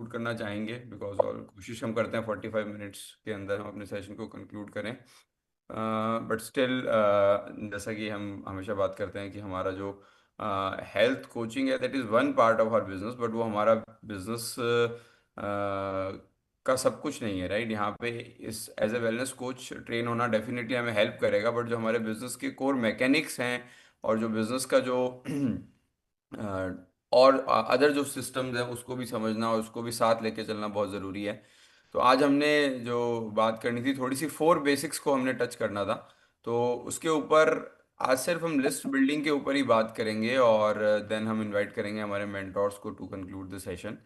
Conclude करना चाहेंगे, because और कोशिश हम करते हैं 45 मिनट्स के अंदर हम अपने सेशन को कंक्लूड करें। बट स्टिल जैसा कि हम हमेशा बात करते हैं कि हमारा जो हेल्थ कोचिंग है that is one part of our business, but वो हमारा बिजनेस का सब कुछ नहीं है, राइट। यहाँ पे इस as a wellness coach train होना डेफिनेटली हमें हेल्प करेगा, बट जो हमारे बिजनेस के कोर मैकेनिक्स हैं और जो बिजनेस का जो और अदर जो सिस्टम्स हैं उसको भी समझना और उसको भी साथ लेके चलना बहुत ज़रूरी है। तो आज हमने जो बात करनी थी, थोड़ी सी फोर बेसिक्स को हमने टच करना था। तो उसके ऊपर आज सिर्फ हम लिस्ट बिल्डिंग के ऊपर ही बात करेंगे, और देन हम इनवाइट करेंगे हमारे मेंटोर्स को to conclude the session.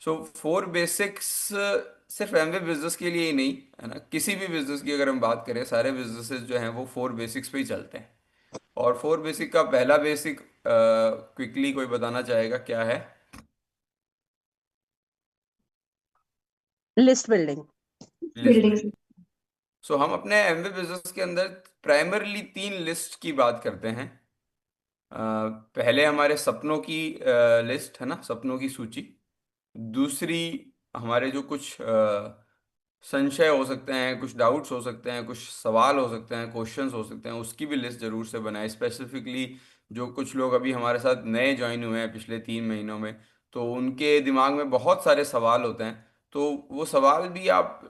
So four basics सिर्फ एमवे बिजनेस के लिए ही नहीं है ना, किसी भी बिजनेस की अगर हम बात करें, सारे बिजनेसेस जो हैं वो फोर बेसिक्स पे ही चलते हैं। और फोर बेसिक का पहला बेसिक क्विकली कोई बताना चाहेगा क्या है? List building. List building. So हम अपने एमवे बिजनेस के अंदर प्राइमरली तीन लिस्ट की बात करते हैं। पहले हमारे सपनों की लिस्ट है ना, सपनों की सूची। दूसरी हमारे जो कुछ संशय हो सकते हैं, कुछ डाउट्स हो सकते हैं, कुछ सवाल हो सकते हैं, क्वेश्चंस हो सकते हैं, उसकी भी लिस्ट जरूर से बनाएं। स्पेसिफिकली जो कुछ लोग अभी हमारे साथ नए ज्वाइन हुए हैं पिछले 3 महीनों में, तो उनके दिमाग में बहुत सारे सवाल होते हैं। तो वो सवाल भी आप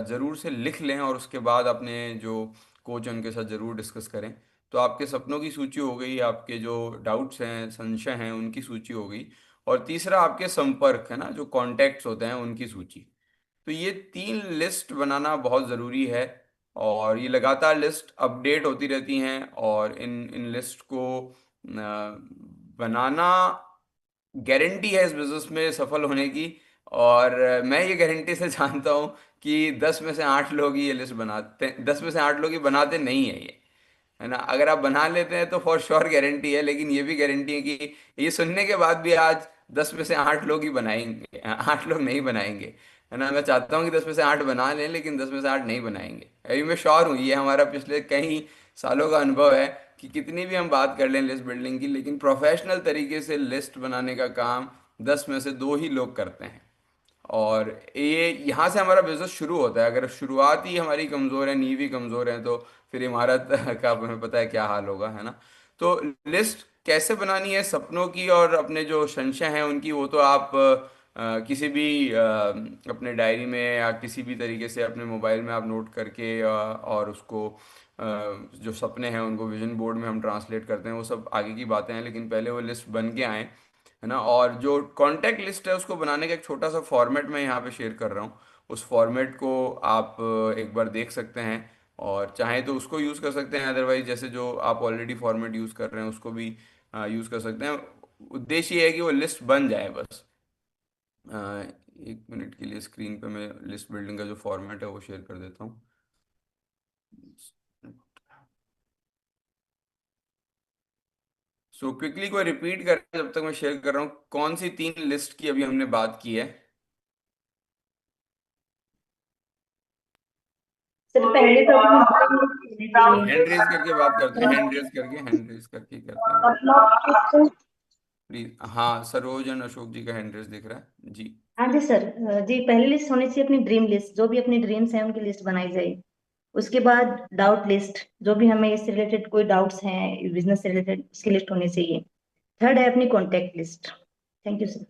ज़रूर से लिख लें और उसके बाद अपने जो कोच हैं उनके साथ ज़रूर डिस्कस करें। तो आपके सपनों की सूची हो गई, आपके जो डाउट्स हैं, संशय हैं, उनकी सूची हो गई। और तीसरा आपके संपर्क है ना, जो कॉन्टैक्ट्स होते हैं उनकी सूची। तो ये तीन लिस्ट बनाना बहुत ज़रूरी है, और ये लगातार लिस्ट अपडेट होती रहती हैं। और इन इन लिस्ट को बनाना गारंटी है इस बिजनेस में सफल होने की। और मैं ये गारंटी से जानता हूँ कि 10 में से 8 लोग ही ये लिस्ट बनाते, 10 में से 8 लोग ही बनाते नहीं है ये, है ना। अगर आप बना लेते हैं तो फॉर श्योर गारंटी है, लेकिन ये भी गारंटी है कि ये सुनने के बाद भी आज 10 में से 8 लोग ही बनाएंगे, 8 लोग नहीं बनाएंगे, है ना। मैं चाहता हूँ कि 10 में से 8 बना लें, लेकिन 10 में से 8 नहीं बनाएंगे, अभी मैं श्योर हूँ। ये हमारा पिछले कई सालों का अनुभव है कि कितनी भी हम बात कर लें लिस्ट बिल्डिंग की, लेकिन प्रोफेशनल तरीके से लिस्ट बनाने का काम 10 में से 2 ही लोग करते हैं। और ये यहाँ से हमारा बिजनेस शुरू होता है। अगर शुरुआत ही हमारी कमज़ोर है, नींव ही कमज़ोर है, तो फिर इमारत का हमें पता है क्या हाल होगा, है ना। तो लिस्ट कैसे बनानी है सपनों की और अपने जो संशय हैं उनकी, वो तो आप किसी भी अपने डायरी में या किसी भी तरीके से अपने मोबाइल में आप नोट करके और उसको जो सपने हैं उनको विजन बोर्ड में हम ट्रांसलेट करते हैं, वो सब आगे की बातें हैं। लेकिन पहले वो लिस्ट बन के आए, है ना। और जो कॉन्टैक्ट लिस्ट है उसको बनाने का एक छोटा सा फॉर्मेट मैं यहाँ पे शेयर कर रहा हूँ। उस फॉर्मेट को आप एक बार देख सकते हैं, और चाहें तो उसको यूज़ कर सकते हैं, अदरवाइज जैसे जो आप ऑलरेडी फॉर्मेट यूज़ कर रहे हैं उसको भी यूज़ कर सकते हैं। उद्देश्य ये है कि वो लिस्ट बन जाए बस। अ, 1 मिनट के लिए स्क्रीन पे मैं लिस्ट बिल्डिंग का जो फॉर्मेट है वो शेयर कर देता हूँ। सो क्विकली कोई रिपीट कर जब तक मैं शेयर कर रहा हूँ, कौन सी तीन लिस्ट की अभी हमने बात की है? सर पहले तो अपनी हैंड रेज करके बात करते हैं, हैंड रेज करके, हैंड रेज करके ही करते हैं बात। प्लीज, हाँ, सरोज एंड अशोक जी का हैंड रेज दिख रहा है जी। हाँ जी सर। जी पहली लिस्ट होनी चाहिए अपनी ड्रीम लिस्ट, जो भी अपनी ड्रीम्स हैं उनकी लिस्ट बनाई जाए। उसके बाद डाउट लिस्ट, जो भी हमें इससे रिलेटेड कोई डाउट्स हैं बिजनेस से रिलेटेड, उसकी लिस्ट होनी चाहिए। थर्ड है अपनी contact list. Thank you sir.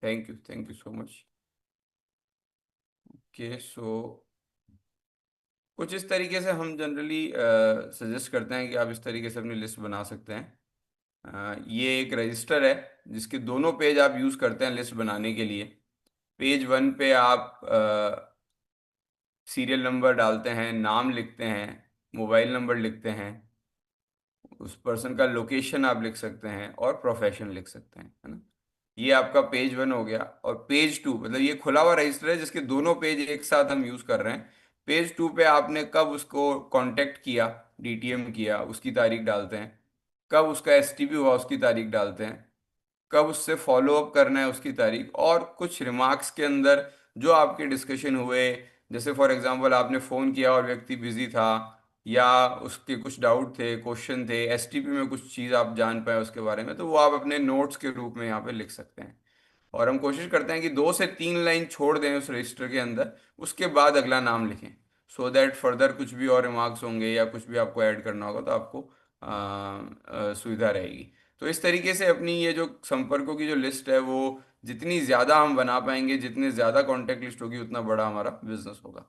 Thank you so much. Okay, so कुछ इस तरीके से हम जनरली सजेस्ट करते हैं कि आप इस तरीके से अपनी लिस्ट बना सकते हैं। ये एक रजिस्टर है जिसके दोनों पेज आप यूज़ करते हैं लिस्ट बनाने के लिए। पेज 1 पे आप सीरियल नंबर डालते हैं, नाम लिखते हैं, मोबाइल नंबर लिखते हैं, उस पर्सन का लोकेशन आप लिख सकते हैं, और प्रोफेशन लिख सकते हैं, है ना। ये आपका पेज 1 हो गया। और पेज 2 मतलब ये खुला हुआ रजिस्टर है जिसके दोनों पेज एक साथ हम यूज कर रहे हैं। पेज 2 पे आपने कब उसको कांटेक्ट किया, डीटीएम किया, उसकी तारीख डालते हैं। कब उसका एसटीपी हुआ, उसकी तारीख डालते हैं। कब उससे फॉलो अप करना है, उसकी तारीख, और कुछ रिमार्क्स के अंदर जो आपके डिस्कशन हुए। जैसे फॉर एग्जांपल आपने फ़ोन किया और व्यक्ति बिजी था, या उसके कुछ डाउट थे, क्वेश्चन थे, एसटीपी में कुछ चीज़ आप जान पाए उसके बारे में, तो वो आप अपने नोट्स के रूप में यहाँ पे लिख सकते हैं। और हम कोशिश करते हैं कि 2 से 3 लाइन छोड़ दें उस रजिस्टर के अंदर, उसके बाद अगला नाम लिखें, सो दैट फर्दर कुछ भी और रिमार्क्स होंगे या कुछ भी आपको ऐड करना होगा तो आपको सुविधा रहेगी। तो इस तरीके से अपनी ये जो संपर्कों की जो लिस्ट है वो जितनी ज़्यादा हम बना पाएंगे, जितनी ज़्यादा कॉन्टैक्ट लिस्ट होगी, उतना बड़ा हमारा बिजनेस होगा।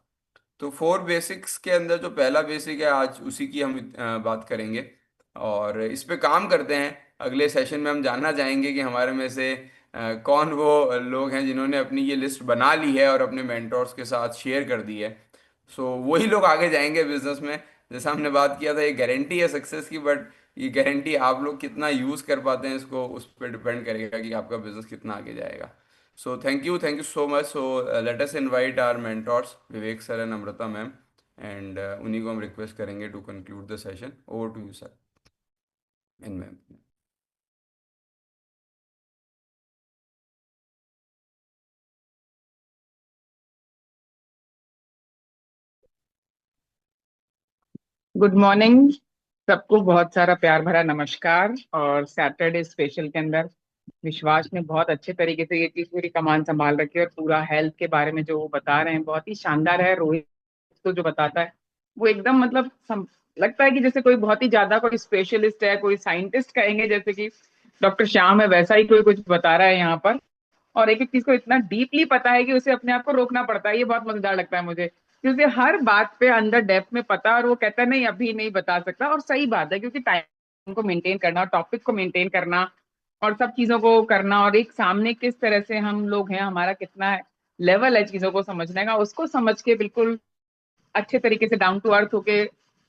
तो 4 बेसिक्स के अंदर जो पहला बेसिक है, आज उसी की हम बात करेंगे और इस पे काम करते हैं। अगले सेशन में हम जानना चाहेंगे कि हमारे में से कौन वो लोग हैं जिन्होंने अपनी ये लिस्ट बना ली है और अपने मेंटोर्स के साथ शेयर कर दी है। सो वही लोग आगे जाएंगे बिजनेस में। जैसा हमने बात किया था, ये गारंटी है सक्सेस की, बट ये गारंटी आप लोग कितना यूज़ कर पाते हैं इसको, उस पर डिपेंड करेगा कि आपका बिजनेस कितना आगे जाएगा। So thank you so much. So let us invite our mentors, Vivek sir and Amrita ma'am, and उन्हीं को हम रिक्वेस्ट करेंगे to conclude the session. Over to you sir and ma'am. Good morning सबको, बहुत सारा प्यार भरा नमस्कार। और सैटरडे स्पेशल के अंदर विश्वास ने बहुत अच्छे तरीके से ये चीज पूरी कमान संभाल रखी है, और पूरा हेल्थ के बारे में जो वो बता रहे हैं बहुत ही शानदार है। रोहित तो जो बताता है वो एकदम मतलब लगता है कि जैसे कोई बहुत ही ज्यादा कोई स्पेशलिस्ट है, कोई साइंटिस्ट कहेंगे जैसे कि डॉक्टर श्याम है, वैसा ही कोई कुछ बता रहा है यहाँ पर। और एक एक चीज को इतना डीपली पता है कि उसे अपने आप को रोकना पड़ता है। ये बहुत मजेदार लगता है मुझे कि उसे हर बात पे अंदर डेप्थ में पता है, और वो कहता है नहीं अभी नहीं बता सकता। और सही बात है, क्योंकि टाइम को मेंटेन करना, टॉपिक को मेंटेन करना और सब चीजों को करना, और एक सामने किस तरह से हम लोग हैं, हमारा कितना लेवल है चीजों को समझने का, उसको समझ के बिल्कुल अच्छे तरीके से डाउन टू अर्थ होके,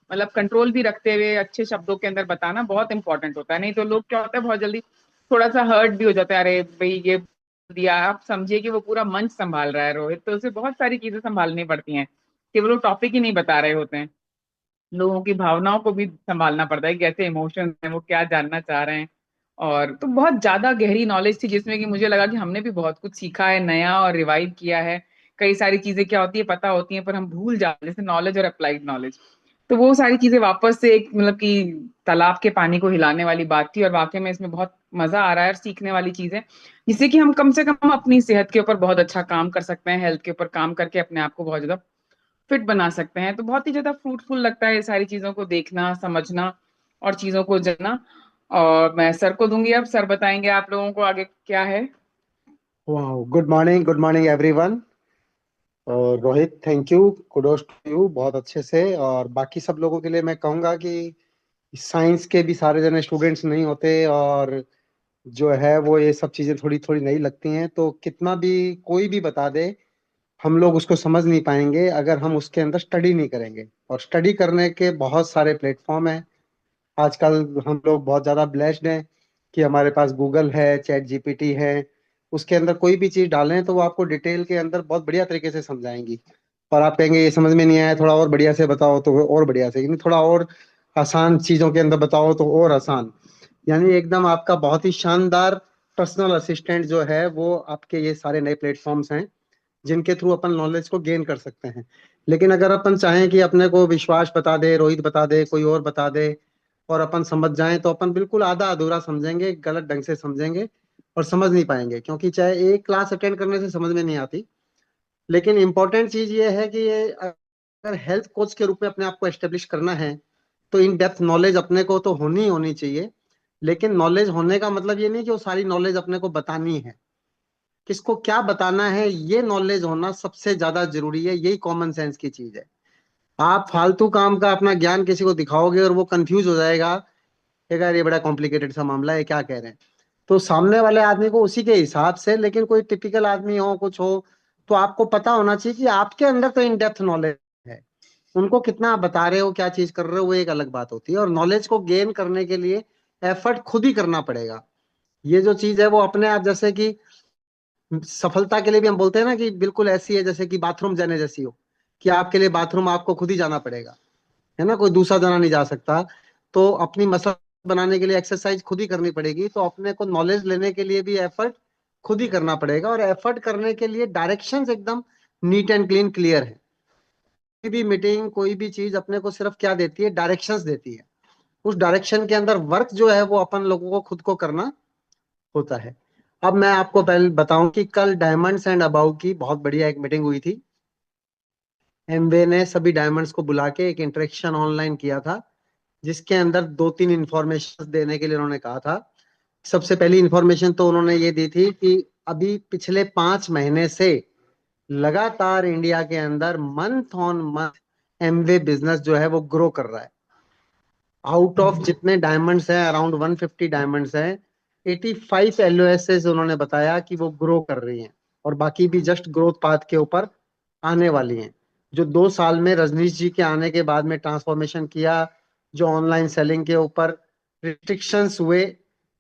मतलब कंट्रोल भी रखते हुए अच्छे शब्दों के अंदर बताना बहुत इंपॉर्टेंट होता है। नहीं तो लोग क्या होता है बहुत जल्दी थोड़ा सा हर्ट भी हो जाता है, अरे भाई ये दिया। आप समझिए कि वो पूरा मंच संभाल रहा है रोहित, तो उसे बहुत सारी चीजें संभालनी पड़ती हैं, केवल वो टॉपिक ही नहीं बता रहे होते हैं, लोगों की भावनाओं को भी संभालना पड़ता है, कैसे इमोशंस हैं, वो क्या जानना चाह रहे हैं। और तो बहुत ज्यादा गहरी नॉलेज थी जिसमें कि मुझे लगा कि हमने भी बहुत कुछ सीखा है नया और रिवाइव किया है। कई सारी चीजें क्या होती है पता होती हैं पर हम भूल जाते हैं, जैसे नॉलेज और अप्लाइड नॉलेज। तो वो सारी चीजें वापस से एक मतलब कि तालाब के पानी को हिलाने वाली बात थी, और वाकई में इसमें बहुत मजा आ रहा है और सीखने वाली चीज है, जिससे कि हम कम से कम अपनी सेहत के ऊपर बहुत अच्छा काम कर सकते हैं, हेल्थ के ऊपर काम करके अपने आप को बहुत ज्यादा फिट बना सकते हैं। तो बहुत ही ज्यादा फ्रूटफुल लगता है ये सारी चीजों को देखना, समझना और चीजों को जानना। और मैं सर को दूंगी, अब सर बताएंगे आप लोगों को आगे क्या है। वाह, गुड मॉर्निंग एवरीवन। और Rohit, thank you, kudos to you, बहुत अच्छे से। और बाकी सब लोगों के लिए मैं कहूँगा कि साइंस के भी सारे जने स्टूडेंट्स नहीं होते, और जो है वो ये सब चीज़ें थोड़ी थोड़ी नई लगती हैं, तो कितना भी कोई भी बता दे हम लोग उसको समझ नहीं पाएंगे अगर हम उसके अंदर स्टडी नहीं करेंगे। और स्टडी करने के बहुत सारे प्लेटफॉर्म हैं आजकल। हम लोग बहुत ज़्यादा ब्लेस्ड हैं कि हमारे पास गूगल है, चैट जीपीटी है। उसके अंदर कोई भी चीज़ डालें तो वो आपको डिटेल के अंदर बहुत बढ़िया तरीके से समझाएंगी। और आप कहेंगे ये समझ में नहीं आया, थोड़ा और बढ़िया से बताओ, तो वो और बढ़िया से, यानी थोड़ा और आसान चीज़ों के अंदर बताओ तो और आसान। यानी एकदम आपका बहुत ही शानदार पर्सनल असिस्टेंट जो है वो आपके ये सारे नए प्लेटफॉर्म्स हैं जिनके थ्रू अपन नॉलेज को गेन कर सकते हैं। लेकिन अगर अपन चाहें कि अपने को विश्वास बता दे, रोहित बता दे, कोई और बता दे और अपन समझ जाएं, तो अपन बिल्कुल आधा अधूरा समझेंगे, गलत ढंग से समझेंगे और समझ नहीं पाएंगे, क्योंकि चाहे एक क्लास अटेंड करने से समझ में नहीं आती। लेकिन इंपॉर्टेंट चीज ये है कि ये अगर हेल्थ कोच के रूप में अपने आप को एस्टेब्लिश करना है तो इन डेप्थ नॉलेज अपने को तो होनी ही होनी चाहिए। लेकिन नॉलेज होने का मतलब ये नहीं कि वो सारी नॉलेज अपने को बतानी है। किसको क्या बताना है ये नॉलेज होना सबसे ज्यादा जरूरी है, यही कॉमन सेंस की चीज है। आप फालतू काम का अपना ज्ञान किसी को दिखाओगे और वो कंफ्यूज हो जाएगा, कहेगा यार ये बड़ा कॉम्प्लिकेटेड सा मामला है, क्या कह रहे हैं। तो सामने वाले आदमी को उसी के हिसाब से, लेकिन कोई टिपिकल आदमी हो कुछ हो, तो आपको पता होना चाहिए कि आपके अंदर तो इन डेप्थ नॉलेज है। उनको कितना आप बता रहे हो, क्या चीज कर रहे हो, वो एक अलग बात होती है। और नॉलेज को गेन करने के लिए एफर्ट खुद ही करना पड़ेगा। ये जो चीज है वो अपने आप, जैसे कि सफलता के लिए भी हम बोलते हैं ना कि बिल्कुल ऐसी है जैसे कि बाथरूम जाने जैसी हो, कि आपके लिए बाथरूम आपको खुद ही जाना पड़ेगा, है ना, कोई दूसरा जना नहीं जा सकता। तो अपनी मसल बनाने के लिए एक्सरसाइज खुद ही करनी पड़ेगी, तो अपने को नॉलेज लेने के लिए भी एफर्ट खुद ही करना पड़ेगा। और एफर्ट करने के लिए डायरेक्शंस एकदम नीट एंड क्लीन क्लियर है। कोई भी मीटिंग, कोई भी चीज अपने को सिर्फ क्या देती है, डायरेक्शंस देती है। उस डायरेक्शन के अंदर वर्क जो है वो अपन लोगों को खुद को करना होता है। अब मैं आपको पहले बताऊं कि कल डायमंड्स एंड अबाउ की बहुत बढ़िया एक मीटिंग हुई थी। एमवे ने सभी डायमंड्स को बुला के एक इंटरेक्शन ऑनलाइन किया था, जिसके अंदर दो तीन इंफॉर्मेशन देने के लिए उन्होंने कहा था। सबसे पहली इंफॉर्मेशन तो उन्होंने ये दी थी कि अभी पिछले 5 महीने से लगातार इंडिया के अंदर month on month Amway business जो है वो ग्रो कर रहा है। आउट ऑफ जितने डायमंड्स हैं, अराउंड 150 डायमंड्स हैं, 85 एलओएस उन्होंने बताया कि वो ग्रो कर रही हैं, और बाकी भी जस्ट ग्रोथ पाथ के ऊपर आने वाली हैं। जो 2 साल में रजनीश जी के आने के बाद में ट्रांसफॉर्मेशन किया, जो ऑनलाइन सेलिंग के ऊपर रिस्ट्रिक्शंस हुए,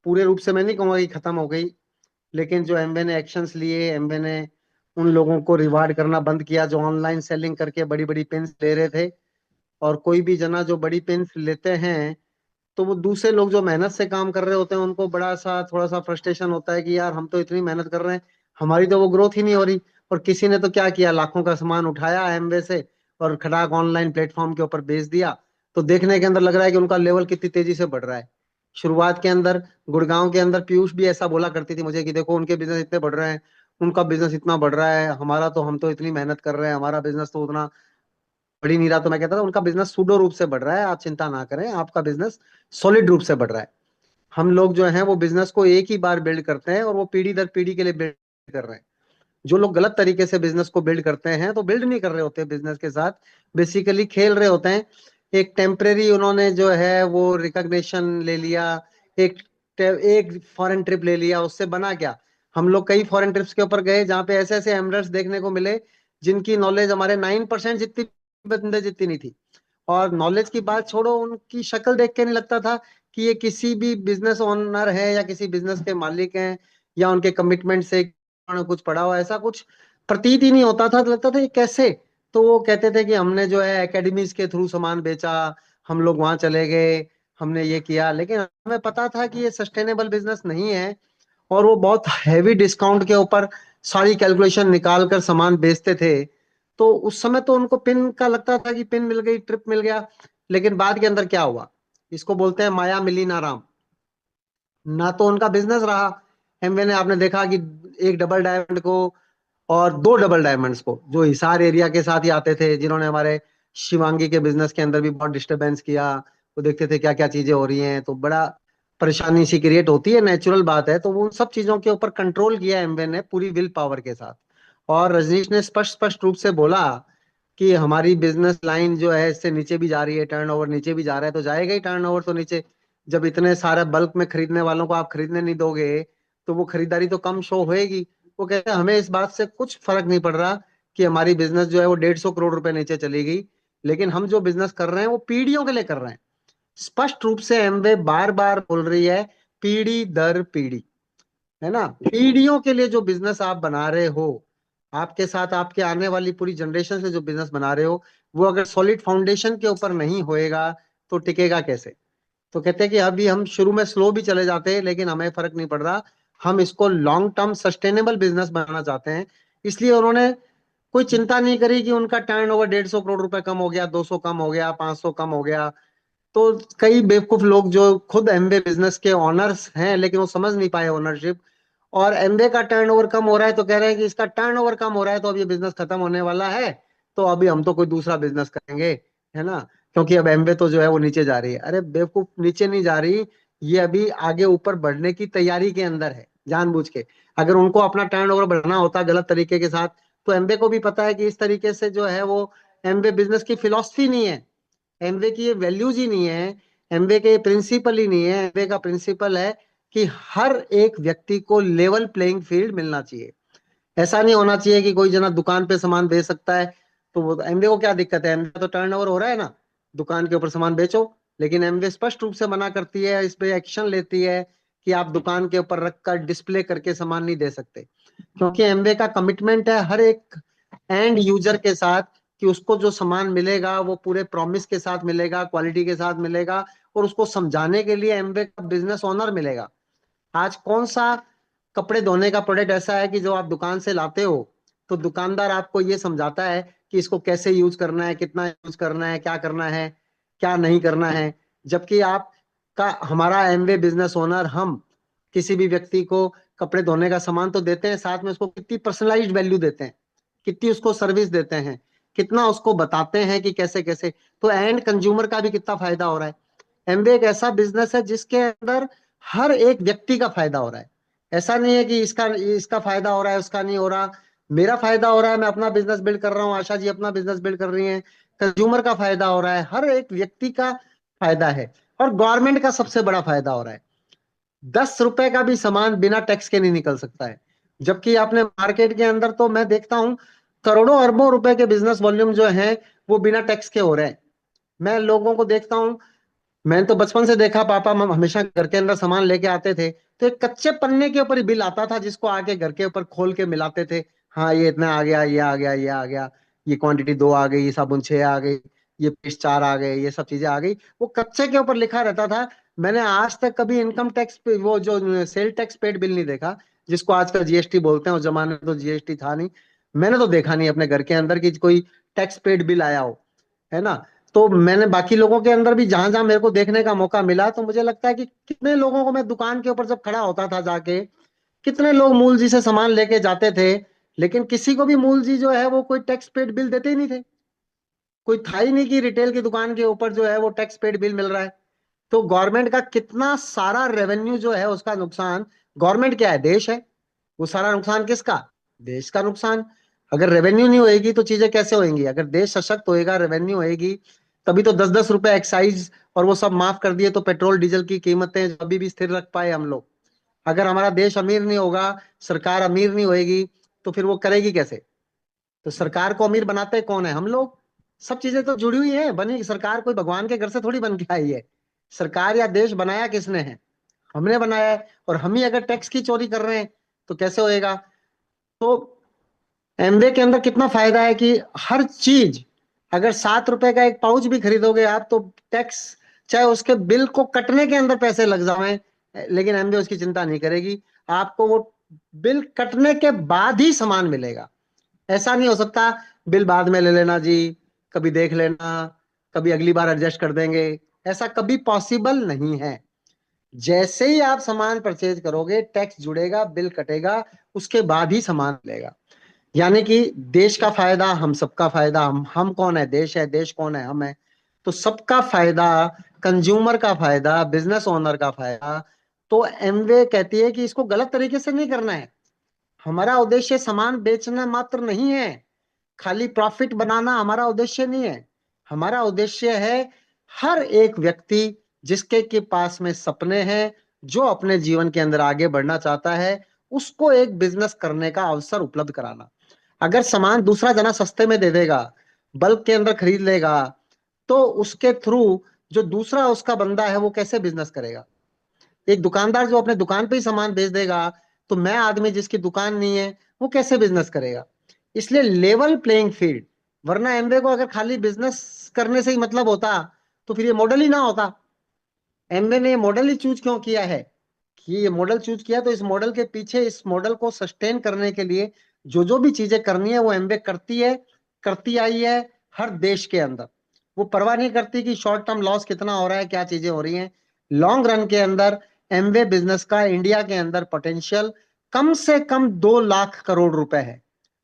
पूरे रूप से मैं नहीं कहूंगा कि खत्म हो गई, लेकिन जो एमवे ने एक्शंस लिए, एमवे ने उन लोगों को रिवार्ड करना बंद किया जो ऑनलाइन सेलिंग करके बड़ी बड़ी पिन्स ले रहे थे। और कोई भी जना जो बड़ी पिन्स लेते हैं, तो वो दूसरे लोग जो मेहनत से काम कर रहे होते हैं उनको बड़ा सा थोड़ा सा फ्रस्ट्रेशन होता है कि यार हम तो इतनी मेहनत कर रहे हैं, हमारी तो वो ग्रोथ ही नहीं हो रही। और किसी ने तो क्या किया, लाखों का सामान उठाया एमवे से और खटाक ऑनलाइन प्लेटफॉर्म के ऊपर बेच दिया। तो देखने के अंदर लग रहा है कि उनका लेवल कितनी तेजी से बढ़ रहा है। शुरुआत के अंदर गुड़गांव के अंदर पीयूष भी ऐसा बोला करती थी मुझे कि देखो उनके बिजनेस इतने बढ़ रहे हैं, उनका बिजनेस इतना बढ़ रहा है, हमारा तो हम तो इतनी मेहनत कर रहे हैं, हमारा बिजनेस तो उतना बढ़ ही नहीं रहा। तो मैं कहता था उनका बिजनेस सूडो रूप से बढ़ रहा है, आप चिंता ना करें, आपका बिजनेस सॉलिड रूप से बढ़ रहा है। हम लोग जो है वो बिजनेस को एक ही बार बिल्ड करते हैं और वो पीढ़ी दर पीढ़ी के लिए बिल्ड कर रहे हैं। जो लोग गलत तरीके से बिजनेस को बिल्ड करते हैं तो बिल्ड नहीं कर रहे होते बिजनेस के साथ, बेसिकली खेल रहे होते हैं। एक टेम्परेरी उन्होंने जो है वो रिकॉग्निशन ले लिया, एक एक फॉरेन ट्रिप ले लिया, उससे बना क्या। हम लोग कई फॉरेन ट्रिप्स के ऊपर गए जहाँ पे ऐसे ऐसे एमरेट्स देखने को मिले जिनकी नॉलेज हमारे 9% जितनी बंदे जितनी नहीं थी। और नॉलेज की बात छोड़ो, उनकी शक्ल देख के नहीं लगता था कि ये किसी भी बिजनेस ओनर है या किसी बिजनेस के मालिक हैं, या उनके कमिटमेंट से उन्होंने कुछ पढ़ा हुआ, ऐसा कुछ प्रतीत ही नहीं होता था। तो लगता था ये कैसे। तो वो कहते थे कि हमने जो है एकेडमीज के थ्रू सामान बेचा, हम लोग वहां चले गए, हमने ये किया, लेकिन हमें पता था कि ये सस्टेनेबल बिजनेस नहीं है। और वो बहुत हैवी डिस्काउंट के ऊपर सारी कैलकुलेशन निकाल कर सामान बेचते थे। तो उस समय तो उनको पिन का लगता था कि पिन मिल गई, ट्रिप मिल गया। लेकिन बाद के अंदर क्या हुआ, इसको बोलते हैं माया मिली ना राम। ना तो उनका बिजनेस रहा। एमवे ने, आपने देखा कि एक डबल डायमंड को और दो डबल डायमंड्स को जो हिसार एरिया के साथ ही आते थे, जिन्होंने हमारे शिवांगी के बिजनेस के अंदर भी बहुत डिस्टरबेंस किया। वो देखते थे क्या क्या चीजें हो रही हैं, तो बड़ा परेशानी सी क्रिएट होती है, नेचुरल बात है। तो वो उन सब चीजों के ऊपर कंट्रोल किया एमवे ने पूरी विल पावर के साथ। और रजनीश ने स्पष्ट स्पष्ट रूप से बोला कि हमारी बिजनेस लाइन जो है इससे नीचे भी जा रही है, टर्नओवर नीचे भी जा रहा है, तो जाएगा ही टर्नओवर तो नीचे। जब इतने सारे बल्क में खरीदने वालों को आप खरीदने नहीं दोगे तो वो खरीदारी तो कम शो होएगी। वो कहते हैं हमें इस बात से कुछ फर्क नहीं पड़ रहा कि हमारी बिजनेस जो है वो 150 करोड़ रुपए नीचे चली गई, लेकिन हम जो बिजनेस कर रहे हैं वो पीढ़ियों के लिए कर रहे हैं। स्पष्ट रूप से एमवे बार बार बोल रही है, पीढ़ी दर पीढ़ी, है ना, पीढ़ियों के लिए जो बिजनेस आप बना रहे हो, आपके साथ आपके आने वाली पूरी जनरेशन से जो बिजनेस बना रहे हो, वो अगर सॉलिड फाउंडेशन के ऊपर नहीं होएगा तो टिकेगा कैसे। तो कहते हैं कि अभी हम शुरू में स्लो भी चले जाते हैं लेकिन हमें फर्क नहीं पड़ रहा, हम इसको लॉन्ग टर्म सस्टेनेबल बिजनेस बनाना चाहते हैं। इसलिए उन्होंने कोई चिंता नहीं करी कि उनका टर्नओवर 150 करोड़ रुपए कम हो गया, 200 कम हो गया, 500 कम हो गया। तो कई बेवकूफ लोग जो खुद एमबे बिजनेस के ऑनर्स हैं लेकिन वो समझ नहीं पाए ओनरशिप, और एमबे का टर्नओवर कम हो रहा है तो कह रहे हैं कि इसका टर्नओवर कम हो रहा है तो अब ये बिजनेस खत्म होने वाला है, तो अभी हम तो कोई दूसरा बिजनेस करेंगे, है ना, क्योंकि अब एमबे तो जो है वो नीचे जा रही है। अरे बेवकूफ, नीचे नहीं जा रही, ये अभी आगे ऊपर बढ़ने की तैयारी के अंदर है जानबूझ के। अगर उनको अपना टर्नओवर बढ़ाना होता गलत तरीके के साथ, तो एमबे को भी पता है कि इस तरीके से जो है वो एमबे बिजनेस की फिलॉसफी नहीं है, एमवे की ये वैल्यूज ही नहीं है, एमवे के प्रिंसिपल ही नहीं है। एमवे का प्रिंसिपल है कि हर एक व्यक्ति को लेवल प्लेइंग फील्ड मिलना चाहिए। ऐसा नहीं होना चाहिए कि कोई जना दुकान पे सामान बेच सकता है, तो वो एमवे को क्या दिक्कत है, एमवे तो टर्नओवर हो रहा है ना, दुकान के ऊपर सामान बेचो। लेकिन एमवे स्पष्ट रूप से मना करती है, इस पे एक्शन लेती है कि आप दुकान के ऊपर रखकर डिस्प्ले करके सामान नहीं दे सकते, क्योंकि एमवे का कमिटमेंट है हर एक एंड यूजर के साथ कि उसको जो सामान मिलेगा वो पूरे प्रॉमिस के साथ मिलेगा, क्वालिटी के साथ मिलेगा, और उसको समझाने के लिए एमवे का बिजनेस ओनर मिलेगा। आज कौन सा कपड़े धोने का प्रोडक्ट ऐसा है कि जो आप दुकान से लाते हो तो दुकानदार आपको ये समझाता है कि इसको कैसे यूज करना है, कितना यूज करना है, क्या करना है, क्या नहीं करना है। जबकि आप का हमारा एमवे बिजनेस ओनर हम किसी भी व्यक्ति को कपड़े धोने का सामान तो देते हैं, साथ में उसको कितनी पर्सनलाइज्ड वैल्यू देते हैं, कितनी उसको सर्विस देते हैं, कितना उसको बताते हैं कि कैसे कैसे। तो एंड कंज्यूमर का भी कितना फायदा हो रहा है। एमवे एक ऐसा बिजनेस है जिसके अंदर हर एक व्यक्ति का फायदा हो रहा है। ऐसा नहीं है कि इसका इसका फायदा हो रहा है उसका नहीं हो रहा। मेरा फायदा हो रहा है, मैं अपना बिजनेस बिल्ड कर रहा हूँ, आशा जी अपना बिजनेस बिल्ड कर रही है, कंज्यूमर का फायदा हो रहा है, हर एक व्यक्ति का फायदा है। और गवर्नमेंट का सबसे बड़ा फायदा हो रहा है। 10 रुपए का भी सामान बिना टैक्स के नहीं निकल सकता है। जबकि आपने मार्केट के अंदर तो मैं देखता हूं करोड़ों अरबों रुपए के बिजनेस वॉल्यूम जो है वो बिना टैक्स के हो रहे हैं। मैं लोगों को देखता हूं, मैंने तो बचपन से देखा, पापा हमेशा घर के अंदर सामान लेके आते थे तो एक कच्चे पन्ने के ऊपर ही बिल आता था जिसको आके घर के ऊपर खोल के मिलाते थे। हाँ ये इतना आ गया, ये आ गया, ये आ गया, ये क्वांटिटी 2 आ गई, ये साबुन 6 आ गई, ये पेस्ट 4 आ गए, ये सब चीजें आ गई। वो कच्चे के ऊपर लिखा रहता था। मैंने आज तक कभी इनकम टैक्स पे वो जो सेल टैक्स पेड बिल नहीं देखा, जिसको आजकल जीएसटी बोलते हैं। उस जमाने में तो जीएसटी था नहीं। मैंने तो देखा नहीं अपने घर के अंदर कि कोई टैक्स पेड बिल आया हो, है ना। तो मैंने बाकी लोगों के अंदर भी जहां जहां मेरे को देखने का मौका मिला तो मुझे लगता है कि कितने लोगों को मैं दुकान के ऊपर जब खड़ा होता था जाके, कितने लोग मूल जी से सामान लेके जाते थे, लेकिन किसी को भी मूल जी जो है वो कोई टैक्स पेड बिल देते ही नहीं थे। कोई था ही नहीं कि रिटेल की दुकान के ऊपर जो है वो टैक्स पेड बिल मिल रहा है। तो गवर्नमेंट का कितना सारा रेवेन्यू जो है उसका नुकसान। गवर्नमेंट क्या है, देश है। वो सारा नुकसान किसका, देश का नुकसान। अगर रेवेन्यू नहीं होएगी तो चीजें कैसे होंगी। अगर देश सशक्त होएगा, रेवेन्यू होएगी, तभी तो 10-10 रुपए एक्साइज और वो सब माफ कर दिए तो पेट्रोल डीजल की कीमतें अभी भी स्थिर रख पाए हम लोग। अगर हमारा देश अमीर नहीं होगा, सरकार अमीर नहीं होएगी, तो फिर वो करेगी कैसे। तो सरकार को अमीर बनाते कौन है, हम लोग। सब चीजें तो जुड़ी हुई है। बनी सरकार कोई भगवान के घर से थोड़ी बन के आई है। सरकार या देश बनाया किसने है, हमने बनाया है। और हम ही अगर टैक्स की चोरी कर रहे हैं तो कैसे होएगा। तो एमवे के अंदर कितना फायदा है कि हर चीज, अगर 7 रुपए का एक पाउच भी खरीदोगे आप तो टैक्स, चाहे उसके बिल को कटने के अंदर पैसे लग जाए, लेकिन एमवे उसकी चिंता नहीं करेगी। आपको वो बिल कटने के बाद ही सामान मिलेगा। ऐसा नहीं हो सकता बिल बाद में ले लेना जी, कभी देख लेना, कभी अगली बार एडजस्ट कर देंगे। ऐसा कभी पॉसिबल नहीं है। जैसे ही आप सामान परचेज करोगे टैक्स जुड़ेगा, बिल कटेगा, उसके बाद ही सामान मिलेगा। यानी कि देश का फायदा, हम सबका फायदा। हम कौन है, देश है, देश कौन है, हम है। तो सबका फायदा, कंज्यूमर का फायदा, बिजनेस ओनर का फायदा। तो एमवे कहती है कि इसको गलत तरीके से नहीं करना है। हमारा उद्देश्य सामान बेचना मात्र नहीं है, खाली प्रॉफिट बनाना हमारा उद्देश्य नहीं है। हमारा उद्देश्य है हर एक व्यक्ति जिसके के पास में सपने हैं, जो अपने जीवन के अंदर आगे बढ़ना चाहता है, उसको एक बिजनेस करने का अवसर उपलब्ध कराना। अगर सामान दूसरा जना सस्ते में दे देगा, बल्क के अंदर खरीद लेगा, तो उसके थ्रू जो दूसरा उसका बंदा है वो कैसे बिजनेस करेगा। एक दुकानदार जो अपने दुकान पे ही सामान बेच देगा, तो मैं आदमी जिसकी दुकान नहीं है वो कैसे बिजनेस करेगा। इसलिए लेवल प्लेइंग फील्ड। वरना एमवे को अगर खाली बिजनेस करने से ही मतलब होता तो फिर ये मॉडल ही ना होता। एमवे ने ये मॉडल ही चूज क्यों किया है कि ये मॉडल चूज किया, तो इस मॉडल के पीछे, इस मॉडल को सस्टेन करने के लिए जो जो भी चीजें करनी है वो एमवे करती है, करती आई है हर देश के अंदर। वो परवाह नहीं करती कि शॉर्ट टर्म लॉस कितना हो रहा है, क्या चीजें हो रही हैं। लॉन्ग रन के अंदर एमवे बिजनेस का इंडिया के अंदर पोटेंशियल कम से कम 2 लाख करोड़ रुपए है।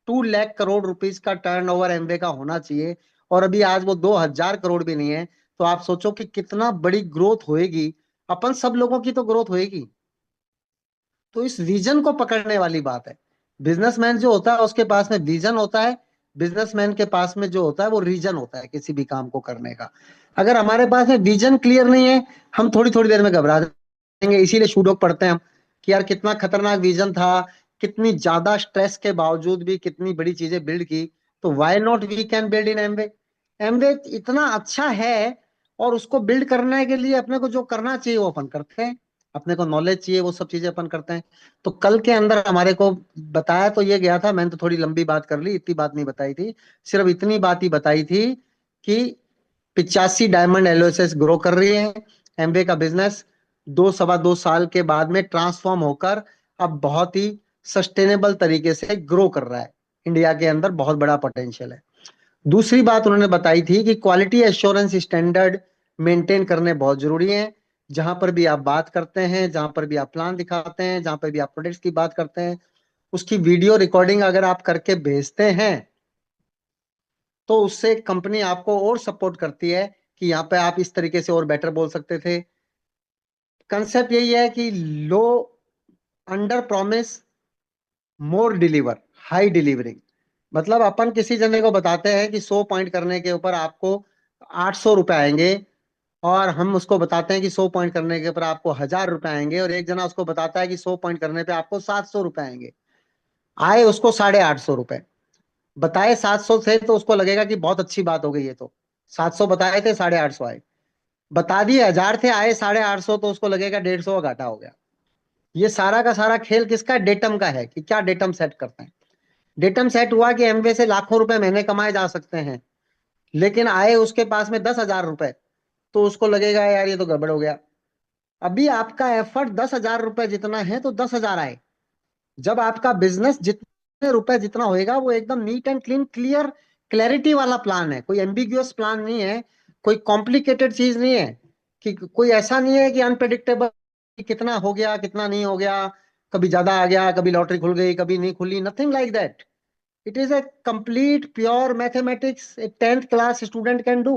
2 लाख करोड़ रुपीज का टर्नओवर एमवे का होना चाहिए। और अभी आज वो 2000 करोड़ भी नहीं है। तो आप सोचो कि कितना बड़ी ग्रोथ होएगी। अपन सब लोगों की तो ग्रोथ होएगी। तो इस विजन को पकड़ने वाली बात है। बिजनेसमैन जो होता है उसके पास में विजन होता है। बिजनेसमैन के पास में जो होता है वो रीजन होता है किसी भी काम को करने का। अगर हमारे पास में विजन क्लियर नहीं है, हम थोड़ी थोड़ी देर में घबरा जाएंगे। इसीलिए शूडोक पढ़ते हैं हम कि यार कितना खतरनाक विजन था, कितनी ज्यादा स्ट्रेस के बावजूद भी कितनी बड़ी चीजें बिल्ड की। तो why not we can build in Amway. Amway इतना अच्छा है और उसको बिल्ड करने के लिए अपने को जो करना चाहिए वो अपन करते हैं। अपने को नॉलेज चाहिए, वो सब चीजें अपन करते हैं। तो कल के अंदर हमारे को बताया तो ये गया था, मैंने तो थोड़ी लंबी बात कर ली, इतनी बात नहीं बताई थी। सिर्फ इतनी बात ही बताई थी कि 85 डायमंड एलओएसएस ग्रो कर रही है। एमवे का बिजनेस 2 सवा 2 साल के बाद में ट्रांसफॉर्म होकर अब बहुत ही सस्टेनेबल तरीके से ग्रो कर रहा है। इंडिया के अंदर बहुत बड़ा पोटेंशियल है। दूसरी बात उन्होंने बताई थी कि क्वालिटी एश्योरेंस स्टैंडर्ड मेंटेन करने बहुत जरूरी है। जहां पर भी आप बात करते हैं, जहां पर भी आप प्लान दिखाते हैं, जहां पर भी आप प्रोडक्ट्स की बात करते हैं, उसकी वीडियो रिकॉर्डिंग अगर आप करके भेजते हैं तो उससे कंपनी आपको और सपोर्ट करती है कि यहाँ पे आप इस तरीके से और बेटर बोल सकते थे। कंसेप्ट यही है कि लो अंडर प्रॉमिस मोर डिलीवर, हाई डिलीवरिंग। मतलब अपन किसी जने को बताते हैं कि 100 पॉइंट करने के ऊपर आपको 800 रुपए आएंगे, और हम उसको बताते हैं कि 100 पॉइंट करने के ऊपर आपको 1000 रुपए आएंगे, और एक जना उसको बताता है कि 100 पॉइंट करने पे आपको 700 रुपए आएंगे। आए उसको 850 रुपए, बताए 700 थे तो उसको लगेगा कि बहुत अच्छी बात हो गई, ये तो 700 बताए थे 850 आए। बता दिए 1000 थे, आए 850, तो उसको लगेगा 150 का घाटा हो गया। ये सारा का सारा खेल किसका, डेटम का है, कि क्या डेटम सेट करते हैं। डेटम सेट हुआ कि एमवे से लाखों रुपए महीने कमाए जा सकते हैं, लेकिन आए उसके पास में 10,000 रुपए, तो उसको लगेगा यार ये तो गड़बड़ हो गया। अभी आपका एफर्ट 10,000 रुपए जितना है तो 10,000 आए। जब आपका बिजनेस जितने रुपए जितना होएगा, वो एकदम neat and clean clear clarity वाला प्लान है, कोई एम्बिग्यूअस प्लान नहीं है, कोई कॉम्प्लिकेटेड चीज नहीं है, कि कोई ऐसा नहीं है कि अनप्रेडिक्टेबल, कितना हो गया कितना नहीं हो गया, कभी ज्यादा आ गया, कभी लॉटरी खुल गई कभी नहीं खुली, nothing like that. It is a complete pure mathematics A 10th class student can do.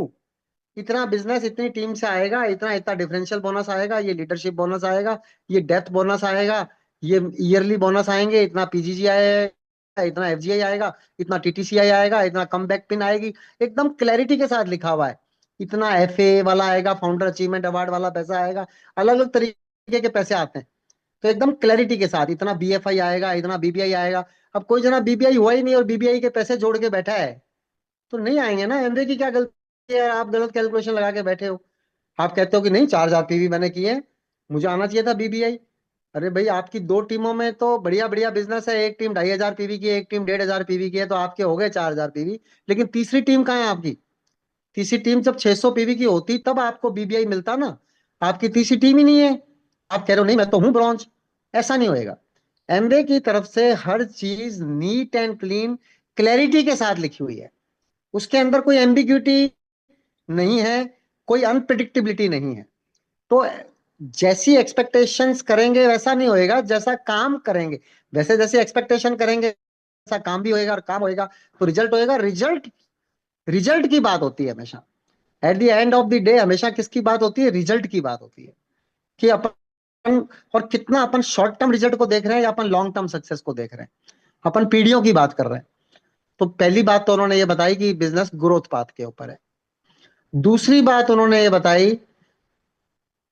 इतना बिजनेस इतनी टीम से आएगा, इतना इतना डिफरेंशियल बोनस आएगा, ये लीडरशिप बोनस आएगा, ये डेप्थ बोनस आएगा, ये ईयरली बोनस आएंगे, इतना पीजीजीआई आएगा, इतना एफजीआई आएगा, इतना टीटीसीआई आएगा, इतना कम बैक पिन आएगी। एकदम क्लैरिटी के साथ लिखा हुआ है। इतना एफए वाला आएगा, फाउंडर अचीवमेंट अवार्ड वाला पैसा आएगा, अलग अलग तरीके के पैसे आते हैं। तो एकदम क्लैरिटी के साथ इतना बीएफआई आएगा, इतना बीबीआई आएगा। अब कोई जना बीबीआई हुआ ही नहीं और बीबीआई के पैसे जोड़ के बैठा है, तो नहीं आएंगे ना। एमवे की क्या गलती है, आप गलत कैलकुलेशन लगा के बैठे हो। आप कहते हो कि नहीं 4,000 पीवी मैंने किए हैं, मुझे आना चाहिए था बीबीआई। अरे भाई, आपकी दो टीमों में तो बढ़िया बढ़िया बिजनेस है, एक टीम 2,500 पीवी की है, एक टीम 1,500 पीवी की है, तो आपके हो गए 4,000 पीवी। लेकिन तीसरी टीम कहाँ है आपकी? तीसरी टीम जब 600 पीवी की होती तब आपको बीबीआई मिलता ना। आपकी तीसरी टीम ही नहीं है, आप कह रहे हो नहीं मैं तो हूं ब्रॉन्ज। ऐसा नहीं होएगा। एमवे की तरफ से हर चीज नीट एंड क्लीन क्लैरिटी के साथ लिखी हुई है, उसके अंदर कोई एम्बिग्यूटी नहीं है, कोई अनप्रिडिक्टेबिलिटी नहीं है। तो जैसी एक्सपेक्टेशंस करेंगे वैसा नहीं होएगा, जैसा काम करेंगे वैसे, जैसे एक्सपेक्टेशन करेंगे वैसा काम भी होएगा, और काम होएगा तो रिजल्ट होएगा। रिजल्ट रिजल्ट की बात होती है हमेशा। At the end of the day हमेशा किसकी बात होती है? रिजल्ट की बात होती है, कि अपन और कितना अपन शॉर्ट टर्म रिजल्ट को देख रहे हैं या अपन लॉन्ग टर्म सक्सेस को देख रहे हैं। अपन पीढ़ियों की बात कर रहे हैं। तो पहली बात तो उन्होंने ये बताई कि बिजनेस ग्रोथ पाथ के ऊपर है। दूसरी बात उन्होंने ये बताई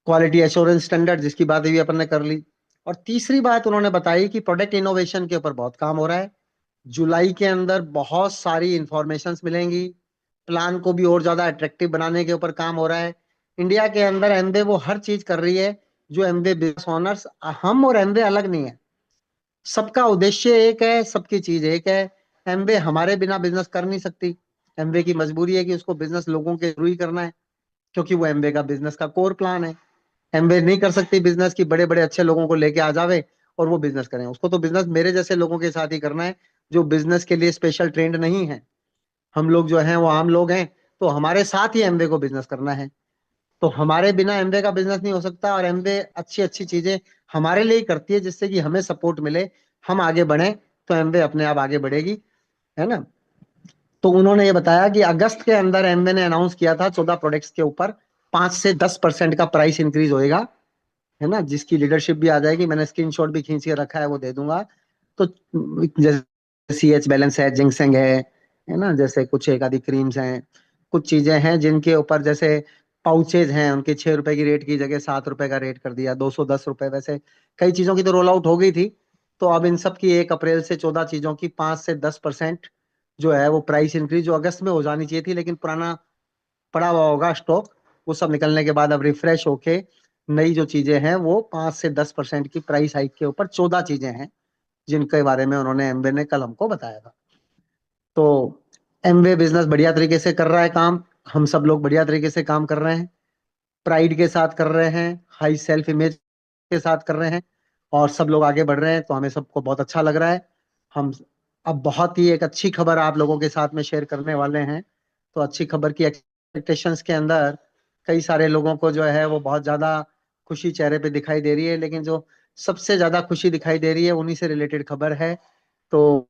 क्वालिटी एश्योरेंस स्टैंडर्ड, जिसकी बात भी अपन ने कर ली। और तीसरी बात उन्होंने बताई कि प्रोडक्ट इनोवेशन के ऊपर बहुत काम हो रहा है। जुलाई के अंदर बहुत सारी इंफॉर्मेशंस मिलेंगी, प्लान को भी और ज्यादा अट्रैक्टिव बनाने के ऊपर काम हो रहा है। इंडिया के अंदर एमवे वो हर चीज कर रही है जो एमवे बिजनेस ओनर्स, हम और एमवे अलग नहीं है, सबका उद्देश्य एक है, सबकी चीज एक है। एमवे हमारे बिना बिजनेस कर नहीं सकती। एमवे की मजबूरी है कि उसको बिजनेस लोगों के थ्रू ही करना है, क्योंकि वो एमवे का बिजनेस का कोर प्लान है। एमवे नहीं कर सकती बिजनेस की बड़े बड़े अच्छे लोगों को लेके आ जावे और वो बिजनेस करें। उसको तो बिजनेस मेरे जैसे लोगों के साथ ही करना है, जो बिजनेस के लिए स्पेशल ट्रेंड नहीं है। हम लोग जो हैं वो आम लोग हैं, तो हमारे साथ ही एमवे को बिजनेस करना है। तो हमारे बिना एमवे का बिजनेस नहीं हो सकता, और एमवे अच्छी अच्छी चीजें हमारे लिए ही करती है, जिससे कि हमें सपोर्ट मिले, हम आगे बढ़े, तो एमवे अपने आप आगे बढ़ेगी, है ना। तो उन्होंने ये बताया कि अगस्त के अंदर एमवे ने अनाउंस किया था 14 प्रोडक्ट्स के ऊपर 5 से 10% का प्राइस इंक्रीज होएगा, है ना, जिसकी लीडरशिप भी आ जाएगी। मैंने स्क्रीनशॉट भी खींच के रखा है, वो दे दूंगा। तो जैसे सी एच बैलेंस है, जिंक्सेंग है ना, जैसे कुछ एक आधी क्रीम्स हैं, कुछ चीजें हैं जिनके ऊपर जैसे पाउचेज हैं, उनके 6 रुपए की रेट की जगह 7 रुपए का रेट कर दिया, 210 रुपए। वैसे कई चीजों की तो रोल आउट हो गई थी। तो अब इन सब की 1 अप्रैल से 14 चीजों की 5 से 10% जो है वो प्राइस इंक्रीज, जो अगस्त में हो जानी चाहिए थी, लेकिन पुराना पड़ा हुआ होगा स्टॉक, वो सब निकलने के बाद अब रिफ्रेश होके नई जो चीजें हैं वो 5 से 10% की प्राइस हाइक के ऊपर 14 चीजें हैं, जिनके बारे में उन्होंने एमवे ने कल हमको बताया था। तो एमवे बिजनेस बढ़िया तरीके से कर रहा है काम, हम सब लोग बढ़िया तरीके से काम कर रहे हैं, प्राइड के साथ कर रहे हैं, हाई सेल्फ इमेज के साथ कर रहे हैं, और सब लोग आगे बढ़ रहे हैं, तो हमें सबको बहुत अच्छा लग रहा है। हम अब बहुत ही एक अच्छी खबर आप लोगों के साथ में शेयर करने वाले हैं। तो अच्छी खबर की एक्सपेक्टेशंस के अंदर कई सारे लोगों को जो है वो बहुत ज्यादा खुशी चेहरे पे दिखाई दे रही है, लेकिन जो सबसे ज्यादा खुशी दिखाई दे रही है उन्हीं से रिलेटेड खबर है। तो